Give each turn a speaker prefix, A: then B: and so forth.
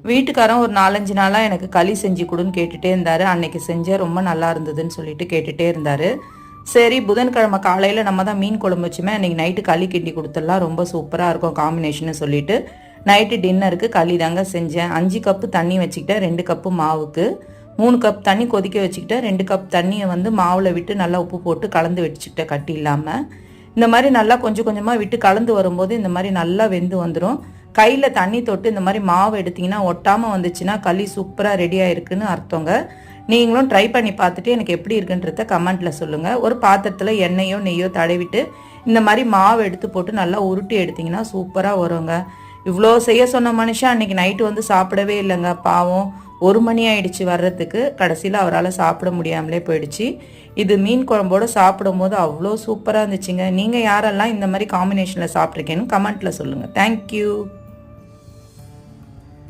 A: வீட்டுக்காரன் ஒரு 4-5 நாளா எனக்கு களி செஞ்சு குடுன்னு கேட்டுட்டே இருந்தாரு. அன்னைக்கு செஞ்சேன். ரொம்ப நல்லா இருந்ததுன்னு சொல்லிட்டு கேட்டுட்டே இருந்தாரு. சரி, புதன்கிழமை காலையில நம்ம தான் மீன் குழம்பு வச்சுமே, அன்னைக்கு நைட்டு களி கிண்டி குடுத்துடலாம். ரொம்ப சூப்பரா இருக்கும் காம்பினேஷன்னு சொல்லிட்டு, நைட்டு டின்னருக்கு களி தாங்க செஞ்சேன். 5 கப்பு தண்ணி வச்சுக்கிட்டேன். 2 கப்பு மாவுக்கு. 3 கப் தண்ணி கொதிக்க வச்சுக்கிட்டேன். 2 கப் தண்ணியை வந்து மாவுல விட்டு நல்லா உப்பு போட்டு கலந்து வச்சுக்கிட்டேன் கட்டி இல்லாம. இந்த மாதிரி நல்லா கொஞ்சம் கொஞ்சமாக விட்டு கலந்து வரும்போது இந்த மாதிரி நல்லா வெந்து வந்துடும். கையில் தண்ணி தொட்டு இந்த மாதிரி மாவு எடுத்திங்கன்னா ஒட்டாமல் வந்துச்சுன்னா களி சூப்பராக ரெடி ஆகிருக்குன்னு அர்த்தங்க. நீங்களும் ட்ரை பண்ணி பார்த்துட்டு எனக்கு எப்படி இருக்குன்றத கமெண்ட்டில் சொல்லுங்கள். ஒரு பாத்திரத்தில் எண்ணெயோ நெய்யோ தடவிட்டு இந்த மாதிரி மாவு எடுத்து போட்டு நல்லா உருட்டி எடுத்திங்கன்னா சூப்பராக வருங்க. இவ்வளோ செய்ய சொன்ன மனுஷன் அன்றைக்கி நைட்டு வந்து சாப்பிடவே இல்லைங்க. பாவம் 1 மணி ஆயிடுச்சு வர்றதுக்கு. கடைசியில் அவரால் சாப்பிட முடியாமலே போயிடுச்சு. இது மீன் குழம்போடு சாப்பிடும் போது அவ்வளோ சூப்பராக இருந்துச்சுங்க. நீங்கள் யாரெல்லாம் இந்த மாதிரி காம்பினேஷனில் சாப்பிட்ருக்கேன்னு கமெண்ட்டில் சொல்லுங்கள். தேங்க்யூ.